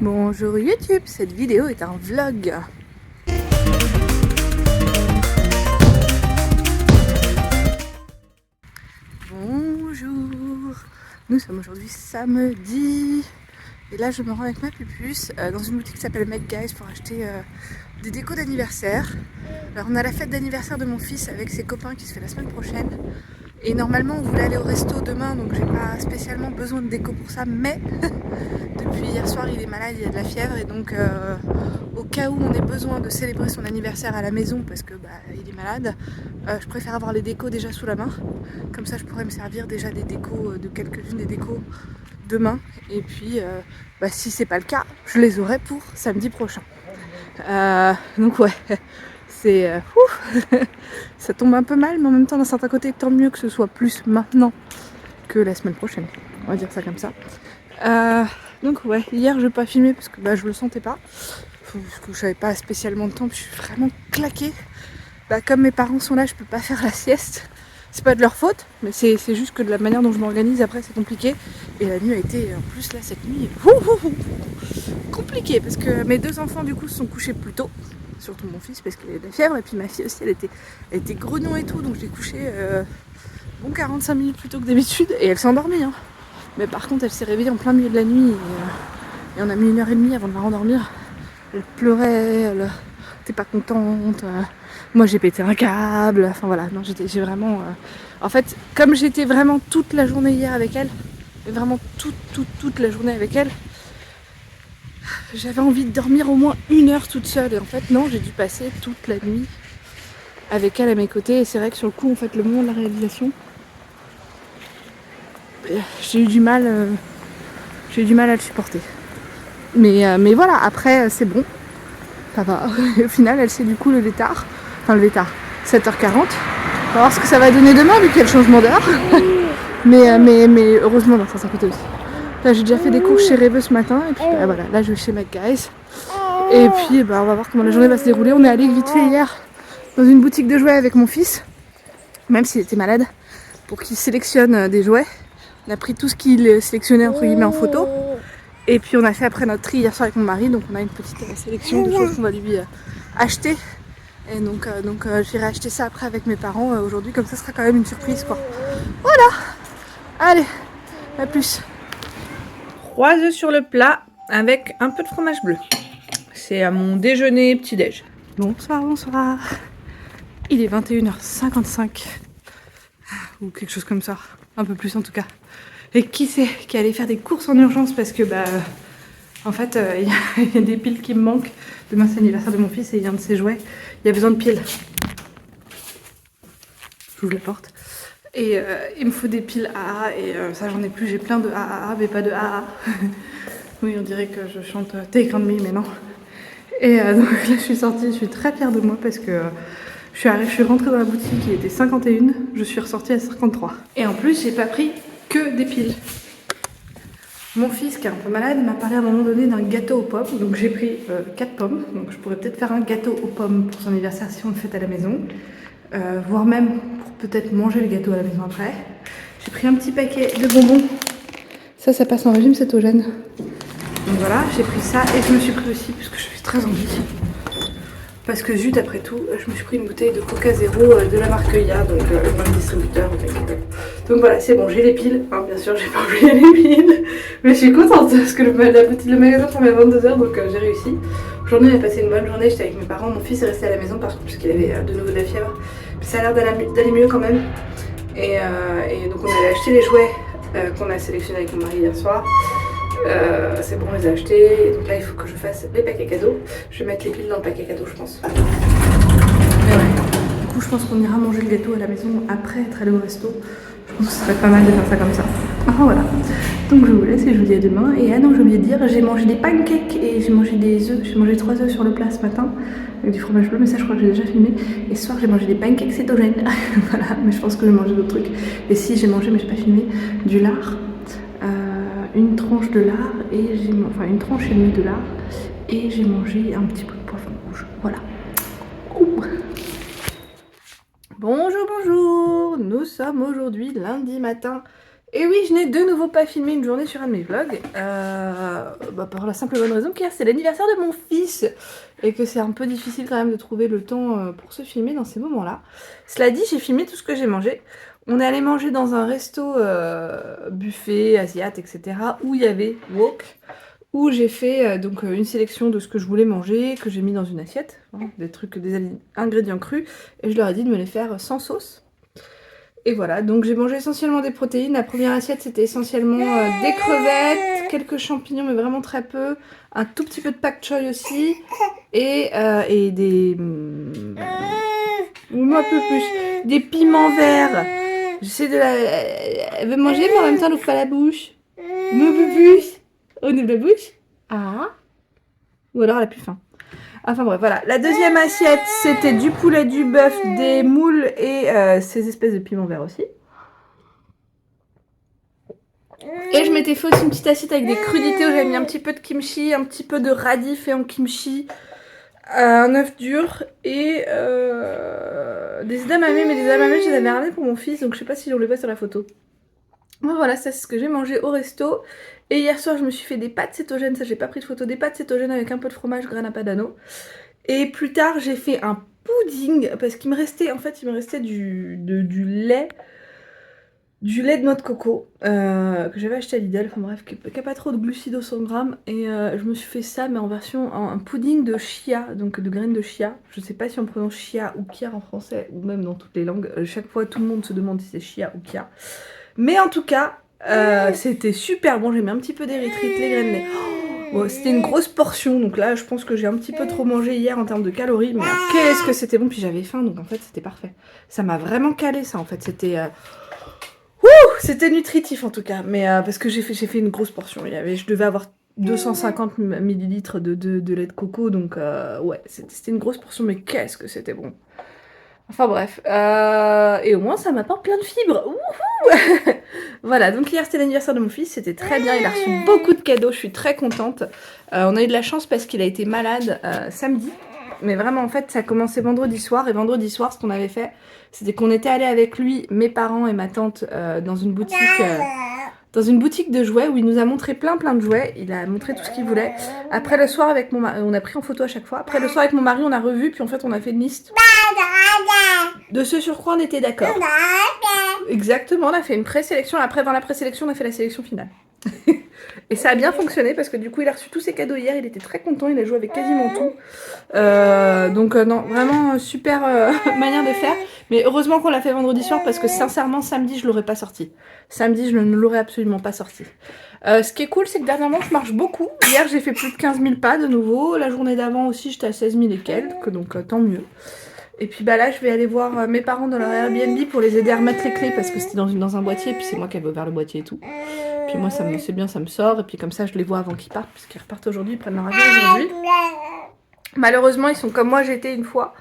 Bonjour YouTube, cette vidéo est un vlog. Bonjour, nous sommes aujourd'hui samedi et là je me rends avec ma pupusse dans une boutique qui s'appelle Make Guys pour acheter des décos d'anniversaire. Alors on a la fête d'anniversaire de mon fils avec ses copains qui se fait la semaine prochaine. Et normalement on voulait aller au resto demain, donc j'ai pas spécialement besoin de déco pour ça, mais depuis hier soir il est malade, il a de la fièvre et donc au cas où on ait besoin de célébrer son anniversaire à la maison parce que il est malade, je préfère avoir les décos déjà sous la main, comme ça je pourrais me servir déjà des décos, de quelques-unes des décos demain, et puis si c'est pas le cas, je les aurai pour samedi prochain. Donc ouais, c'est ça tombe un peu mal, mais en même temps d'un certain côté tant mieux que ce soit plus maintenant que la semaine prochaine, on va dire ça comme ça. Donc ouais, hier je n'ai pas filmé parce que je le sentais pas, parce que j'avais pas spécialement de temps, puis je suis vraiment claquée. Comme mes parents sont là, je peux pas faire la sieste. C'est pas de leur faute, mais c'est juste que de la manière dont je m'organise après c'est compliqué. Et la nuit a été, en plus là cette nuit, compliquée parce que mes deux enfants du coup se sont couchés plus tôt. Surtout mon fils parce qu'il avait de la fièvre, et puis ma fille aussi elle était grognon et tout, donc je l'ai couchée 45 minutes plus tôt que d'habitude et elle s'est endormie. Mais par contre elle s'est réveillée en plein milieu de la nuit et on a mis 1h30 avant de la rendormir. Elle pleurait, elle était pas contente. Moi j'ai pété un câble, enfin voilà, non j'ai vraiment... En fait, comme j'étais vraiment toute la journée hier avec elle, vraiment toute la journée avec elle, j'avais envie de dormir au moins 1 heure toute seule. Et en fait non, j'ai dû passer toute la nuit avec elle à mes côtés. Et c'est vrai que sur le coup, en fait, le moment de la réalisation, j'ai eu du mal à le supporter. Mais voilà, après c'est bon, ça va. Au final, elle s'est du coup levée tard. Enfin, levé tard, 7h40. On va voir ce que ça va donner demain, vu qu'il y a le changement d'heure. mais heureusement, ça s'écoutait aussi. Là, j'ai déjà fait des courses chez Rêveux ce matin. Et puis, voilà, là, je vais chez Make Guys. Et puis, on va voir comment la journée va se dérouler. On est allé vite fait hier dans une boutique de jouets avec mon fils, même s'il était malade, pour qu'il sélectionne des jouets. On a pris tout ce qu'il sélectionnait, entre guillemets, en photo. Et puis, on a fait après notre tri hier soir avec mon mari. Donc, on a une petite sélection de choses qu'on va lui acheter. Et donc j'irai acheter ça après avec mes parents aujourd'hui, comme ça sera quand même une surprise quoi. Voilà. Allez, à plus. 3 œufs sur le plat avec un peu de fromage bleu. C'est à mon déjeuner petit-déj. Bonsoir. Il est 21h55. Ou quelque chose comme ça. Un peu plus en tout cas. Et qui c'est qui allait faire des courses en urgence parce que en fait, il y a des piles qui me manquent. Demain, c'est l'anniversaire de mon fils et il y a un de ses jouets. Il y a besoin de piles. J'ouvre la porte. Et il me faut des piles AA. Et ça, j'en ai plus. J'ai plein de AAA, mais pas de AA. Oui, on dirait que je chante Take On Me, mais non. Et donc là, je suis sortie. Je suis très fière de moi parce que je suis rentrée dans la boutique. Il était 51. Je suis ressortie à 53. Et en plus, j'ai pas pris que des piles. Mon fils qui est un peu malade m'a parlé à un moment donné d'un gâteau aux pommes, donc j'ai pris 4 pommes, donc je pourrais peut-être faire un gâteau aux pommes pour son anniversaire si on le fait à la maison, voire même pour peut-être manger le gâteau à la maison après. J'ai pris un petit paquet de bonbons, ça passe en régime cétogène, donc voilà, j'ai pris ça et je me suis pris aussi, puisque je suis très envie, parce que zut après tout, je me suis pris une bouteille de Coca Zéro de la marque Ya, donc le même distributeur. Donc voilà, c'est bon, j'ai les piles. Bien sûr, j'ai pas oublié les piles. Mais je suis contente parce que le magasin ferme à 22h, donc j'ai réussi. Aujourd'hui, on a passé une bonne journée, j'étais avec mes parents. Mon fils est resté à la maison par contre, parce qu'il avait de nouveau de la fièvre. Puis ça a l'air d'aller mieux quand même. Et donc on allait acheter les jouets qu'on a sélectionnés avec mon mari hier soir. C'est bon, on les a achetés. Donc là, il faut que je fasse les paquets cadeaux. Je vais mettre les piles dans le paquet cadeau, je pense. Mais ouais. Du coup, je pense qu'on ira manger le gâteau à la maison après être allé au resto. Je pense que ce serait pas mal de faire ça comme ça. Voilà. Donc je vous laisse et je vous dis à demain. Et non, j'ai oublié de dire, j'ai mangé des pancakes et j'ai mangé des œufs. J'ai mangé 3 œufs sur le plat ce matin avec du fromage bleu, mais ça je crois que j'ai déjà filmé. Et ce soir j'ai mangé des pancakes cétogènes. Voilà, mais je pense que j'ai mangé d'autres trucs. Et si j'ai mangé, mais j'ai pas filmé, du lard. Une tranche de lard et une tranche et demie de lard. Et j'ai mangé un petit peu de poivron rouge. Voilà. Bonjour, nous sommes aujourd'hui lundi matin Et oui, je n'ai de nouveau pas filmé une journée sur un de mes vlogs, pour la simple bonne raison qu'hier c'est l'anniversaire de mon fils et que c'est un peu difficile quand même de trouver le temps pour se filmer dans ces moments-là. Cela dit, j'ai filmé tout ce que j'ai mangé. On est allé manger dans un resto buffet, asiate, etc. où il y avait wok, où j'ai fait donc une sélection de ce que je voulais manger, que j'ai mis dans une assiette, hein, des ingrédients crus, et je leur ai dit de me les faire sans sauce. Et voilà, donc j'ai mangé essentiellement des protéines. La première assiette, c'était essentiellement des crevettes, quelques champignons, mais vraiment très peu. Un tout petit peu de pak choy aussi. Et des... ou un peu plus. Des piments verts. J'essaie de la... Elle veut manger, mais en même temps, elle ouvre pas la bouche. Mon bouche. On ouvre la bouche. Ah. Ou alors, elle a plus faim. Enfin bref, voilà. La deuxième assiette, c'était du poulet, du bœuf, des moules et ces espèces de piments verts aussi. Et je m'étais fait aussi une petite assiette avec des crudités où j'avais mis un petit peu de kimchi, un petit peu de radis fait en kimchi, un œuf dur et des edamame. Mais des edamame, je les avais ramenés pour mon fils, donc je sais pas si on les voit sur la photo. Voilà, ça c'est ce que j'ai mangé au resto. Et hier soir, je me suis fait des pâtes cétogènes, ça j'ai pas pris de photo, des pâtes cétogènes avec un peu de fromage grana padano. Et plus tard, j'ai fait un pudding parce qu'il me restait, en fait, du lait. Du lait de noix de coco que j'avais acheté à Lidl, enfin bref, qui n'a pas trop de glucides au 100 grammes. Et je me suis fait ça, mais en version, un pudding de chia, donc de graines de chia. Je sais pas si on prononce chia ou kia en français, ou même dans toutes les langues. Chaque fois, tout le monde se demande si c'est chia ou kia. Mais en tout cas, c'était super bon. J'ai mis un petit peu d'érythrite, les graines de lait. Bon, c'était une grosse portion, donc là, je pense que j'ai un petit peu trop mangé hier en termes de calories. Mais qu'est-ce que c'était bon, puis j'avais faim, donc en fait, c'était parfait. Ça m'a vraiment calé, ça, en fait. C'était nutritif en tout cas, mais parce que j'ai fait une grosse portion. Je devais avoir 250 millilitres de lait de coco, donc ouais, c'était une grosse portion, mais qu'est-ce que c'était bon. Enfin bref, et au moins ça m'apporte plein de fibres. Wouhou. Voilà, donc hier c'était l'anniversaire de mon fils, c'était très bien, il a reçu beaucoup de cadeaux, je suis très contente. On a eu de la chance parce qu'il a été malade samedi. Mais vraiment, en fait, ça a commencé vendredi soir. Et vendredi soir, ce qu'on avait fait, c'était qu'on était allé avec lui, mes parents et ma tante, dans une boutique de jouets où il nous a montré plein de jouets. Il a montré tout ce qu'il voulait. Après le soir, avec mon mari, on a pris en photo à chaque fois. Après le soir, avec mon mari, on a revu. Puis en fait, on a fait une liste de ce sur quoi on était d'accord. Exactement, on a fait une présélection. Après, dans la présélection, on a fait la sélection finale. Et ça a bien fonctionné parce que du coup il a reçu tous ses cadeaux hier, il était très content, il a joué avec quasiment tout. Donc non, vraiment super manière de faire. Mais heureusement qu'on l'a fait vendredi soir parce que sincèrement samedi je l'aurais pas sorti. Samedi je ne l'aurais absolument pas sorti. Ce qui est cool c'est que dernièrement je marche beaucoup. Hier j'ai fait plus de 15 000 pas de nouveau. La journée d'avant aussi j'étais à 16 000 et quelques, donc tant mieux. Et puis bah là je vais aller voir mes parents dans leur Airbnb pour les aider à remettre les clés parce que c'était dans un boîtier et puis c'est moi qui avais ouvert le boîtier et tout. Puis moi c'est bien, ça me sort et puis comme ça je les vois avant qu'ils partent parce qu'ils repartent aujourd'hui, ils prennent leur avion aujourd'hui. Malheureusement ils sont comme moi j'étais une fois,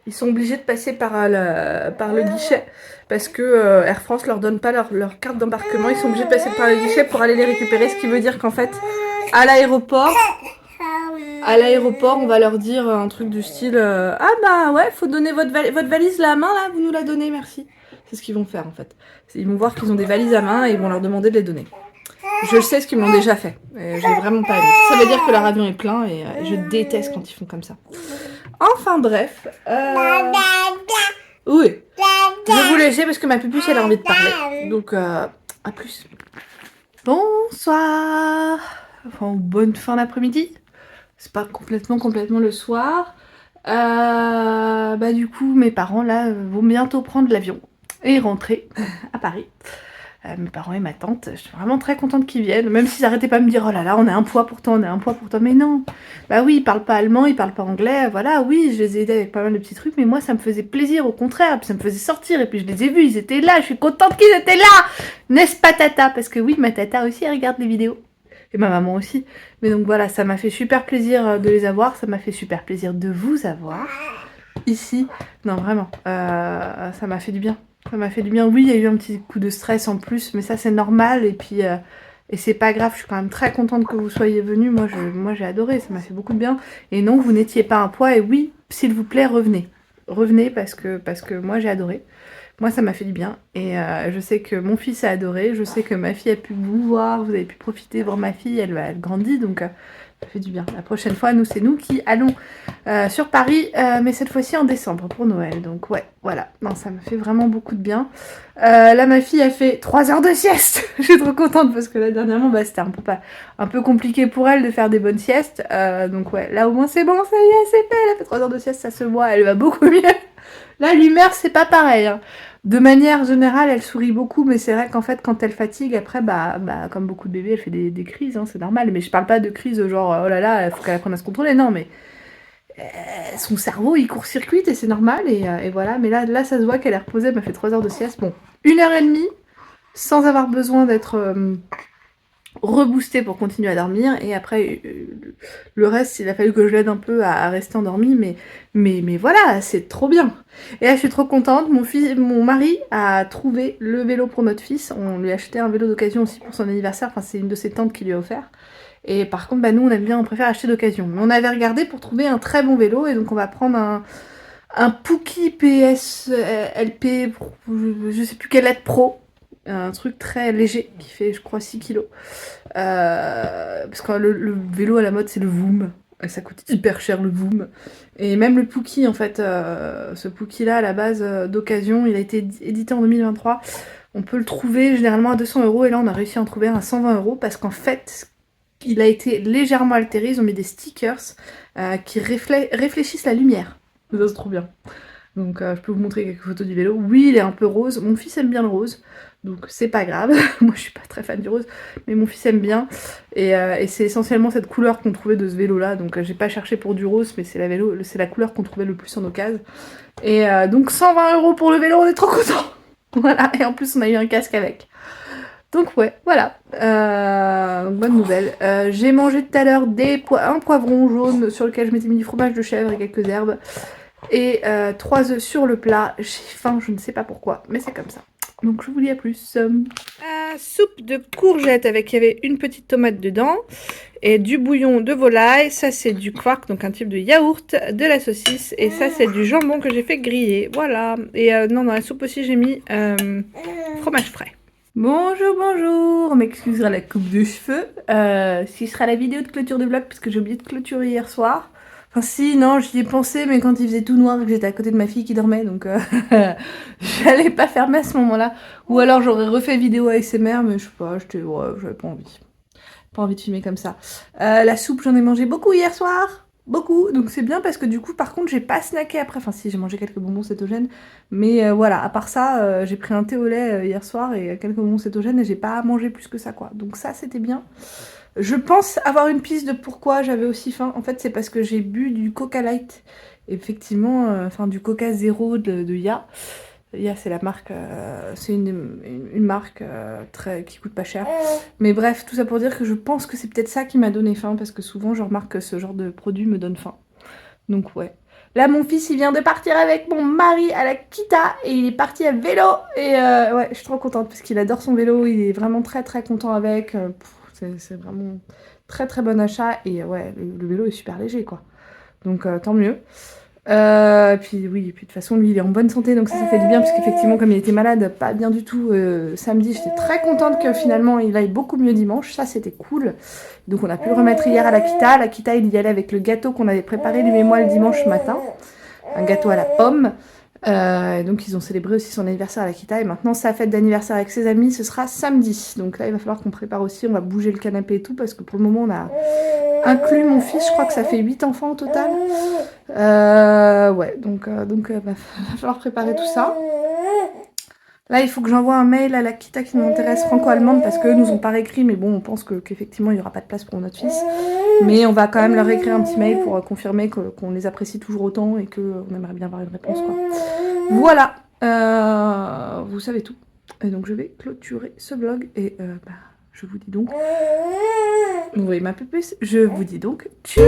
ils sont obligés de passer par le guichet parce que Air France leur donne pas leur carte d'embarquement, ils sont obligés de passer par le guichet pour aller les récupérer, ce qui veut dire qu'en fait à l'aéroport on va leur dire un truc du style ah bah ouais faut donner votre valise là à main là, vous nous la donnez merci. C'est ce qu'ils vont faire en fait, ils vont voir qu'ils ont des valises à main et ils vont leur demander de les donner. Je sais ce qu'ils m'ont déjà fait, j'ai vraiment pas aimé. Ça veut dire que leur avion est plein et je déteste quand ils font comme ça. Enfin bref, oui, je vais vous laisser parce que ma pupuche elle a envie de parler, donc à plus. Bonsoir, enfin bonne fin d'après-midi, c'est pas complètement le soir. Bah du coup mes parents là vont bientôt prendre l'avion et rentrer à Paris. Mes parents et ma tante, je suis vraiment très contente qu'ils viennent, même s'ils arrêtaient pas de me dire oh là là on a un poids pourtant, mais non, bah oui ils parlent pas allemand, ils parlent pas anglais, voilà, oui je les ai aidés avec pas mal de petits trucs, mais moi ça me faisait plaisir, au contraire, puis ça me faisait sortir, et puis je les ai vus, ils étaient là, je suis contente qu'ils étaient là, n'est-ce pas tata? Parce que oui, ma tata aussi elle regarde les vidéos, et ma maman aussi, mais donc voilà, ça m'a fait super plaisir de les avoir, ça m'a fait super plaisir de vous avoir, ici, non vraiment, ça m'a fait du bien. Ça m'a fait du bien. Oui, il y a eu un petit coup de stress en plus, mais ça c'est normal. Et puis, et c'est pas grave. Je suis quand même très contente que vous soyez venus. Moi, j'ai adoré. Ça m'a fait beaucoup de bien. Et non, vous n'étiez pas un poids. Et oui, s'il vous plaît, revenez. Revenez parce que moi j'ai adoré. Moi, ça m'a fait du bien. Et je sais que mon fils a adoré. Je sais que ma fille a pu vous voir. Vous avez pu profiter, voir ma fille. Elle grandit. Donc, ça fait du bien. La prochaine fois, nous, c'est nous qui allons sur Paris. Mais cette fois-ci en décembre pour Noël. Donc, ouais, voilà. Non, ça me fait vraiment beaucoup de bien. Là, ma fille a fait 3 heures de sieste. Je suis trop contente parce que là, dernièrement, bah, c'était un peu compliqué pour elle de faire des bonnes siestes. Donc, ouais, là, au moins, c'est bon. Ça y est, c'est fait. Elle a fait 3 heures de sieste. Ça se voit. Elle va beaucoup mieux. Là, l'humeur, c'est pas pareil, hein. De manière générale, elle sourit beaucoup, mais c'est vrai qu'en fait, quand elle fatigue, après, comme beaucoup de bébés, elle fait des crises, hein, c'est normal. Mais je parle pas de crises genre, oh là là, il faut qu'elle apprenne à se contrôler, non, mais son cerveau, il court-circuite et c'est normal, et voilà. Mais là, ça se voit qu'elle est reposée, elle m'a fait 3 heures de sieste. Bon, 1 heure et demie, sans avoir besoin d'être reboostée pour continuer à dormir, et après le reste il a fallu que je l'aide un peu à rester endormie, mais voilà, c'est trop bien. Et là je suis trop contente, mon mari a trouvé le vélo pour notre fils, on lui a acheté un vélo d'occasion aussi pour son anniversaire, enfin c'est une de ses tantes qui lui a offert, et par contre bah nous on préfère acheter d'occasion, mais on avait regardé pour trouver un très bon vélo, et donc on va prendre un Pookie PS LP, je sais plus quelle lettre pro, un truc très léger qui fait je crois 6 kilos. Parce que le vélo à la mode c'est le Voom. Et ça coûte hyper cher le Voom. Et même le Pookie en fait, ce Pookie là à la base d'occasion, il a été édité en 2023. On peut le trouver généralement à 200 € et là on a réussi à en trouver un à 120 € parce qu'en fait il a été légèrement altéré. Ils ont mis des stickers qui réfléchissent la lumière. Ça c'est trop bien. Donc je peux vous montrer quelques photos du vélo. Oui, il est un peu rose. Mon fils aime bien le rose. Donc c'est pas grave. Moi je suis pas très fan du rose. Mais mon fils aime bien. Et c'est essentiellement cette couleur qu'on trouvait de ce vélo là. Donc j'ai pas cherché pour du rose. Mais c'est la couleur qu'on trouvait le plus en occasion. Et donc 120 € pour le vélo. On est trop contents. Voilà. Et en plus on a eu un casque avec. Donc ouais, voilà. Bonne nouvelle. J'ai mangé tout à l'heure un poivron jaune sur lequel je m'étais mis du fromage de chèvre et quelques herbes. Et 3 œufs sur le plat. J'ai faim, je ne sais pas pourquoi, mais c'est comme ça. Donc je vous dis à plus. Soupe de courgettes il y avait une petite tomate dedans. Et du bouillon de volaille. Ça c'est du quark, donc un type de yaourt. De la saucisse. Et ça c'est du jambon que j'ai fait griller. Voilà. Et non, dans la soupe aussi j'ai mis fromage frais. Bonjour, bonjour, on m'excusera la coupe de cheveux. Ce sera la vidéo de clôture de vlog parce que j'ai oublié de clôturer hier soir. Enfin si, non, j'y ai pensé, mais quand il faisait tout noir et que j'étais à côté de ma fille qui dormait, donc j'allais pas fermer à ce moment-là. Ou alors j'aurais refait vidéo ASMR, mais je sais pas, j'avais pas envie. Pas envie de filmer comme ça. La soupe, j'en ai mangé beaucoup hier soir. Beaucoup, donc c'est bien parce que du coup par contre j'ai pas snacké après, enfin si j'ai mangé quelques bonbons cétogènes, mais voilà, à part ça j'ai pris un thé au lait hier soir et quelques bonbons cétogènes et j'ai pas mangé plus que ça quoi, donc ça c'était bien. Je pense avoir une piste de pourquoi j'avais aussi faim, en fait c'est parce que j'ai bu du Coca Light, effectivement, enfin du Coca Zéro de Ya. Ya c'est la marque, c'est une marque qui coûte pas cher. Mais bref, tout ça pour dire que je pense que c'est peut-être ça qui m'a donné faim, parce que souvent je remarque que ce genre de produit me donne faim. Donc ouais. Là mon fils il vient de partir avec mon mari à la Kita et il est parti à vélo. Et ouais, je suis trop contente parce qu'il adore son vélo, il est vraiment très très content avec. C'est vraiment très très bon achat et ouais, le vélo est super léger quoi. Donc tant mieux. Puis oui, et puis de toute façon lui il est en bonne santé donc ça fait du bien parce qu'effectivement comme il était malade, pas bien du tout samedi, j'étais très contente que finalement il aille beaucoup mieux dimanche, ça c'était cool. Donc on a pu le remettre hier à la Kita il y allait avec le gâteau qu'on avait préparé lui et moi le dimanche matin, un gâteau à la pomme. Et donc ils ont célébré aussi son anniversaire à la Kita et maintenant sa fête d'anniversaire avec ses amis ce sera samedi, donc là il va falloir qu'on prépare aussi, on va bouger le canapé et tout parce que pour le moment on a inclus mon fils, je crois que ça fait 8 enfants au total. Ouais, donc va falloir préparer tout ça. Là, il faut que j'envoie un mail à la Kita qui nous intéresse franco-allemande parce qu'eux nous ont pas réécrit, mais bon, on pense qu'effectivement il n'y aura pas de place pour notre fils. Mais on va quand même leur écrire un petit mail pour confirmer qu'on les apprécie toujours autant et qu'on aimerait bien avoir une réponse, quoi. Voilà, vous savez tout. Et donc je vais clôturer ce vlog et je vous dis donc... Vous voyez ma pupus? Je vous dis donc tchuss.